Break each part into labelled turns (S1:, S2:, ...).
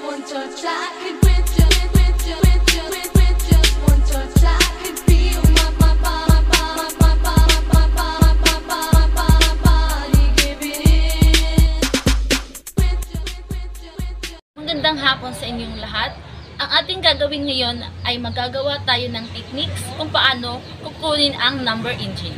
S1: one touch, I could with you, with you, with you, with just one touch, I could feel my body giving in.
S2: Magandang hapon sa inyong lahat. Ang ating gagawin ngayon ay magagawa tayo ng techniques kung paano kukunin ang number engine.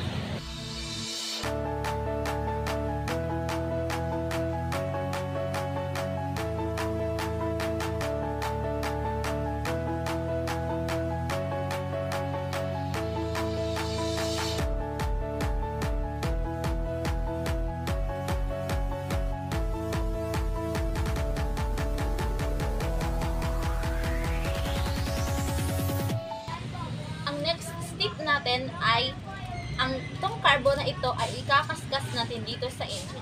S2: Next step natin ay itong carbo na ito ay ikakaskas natin dito sa engine.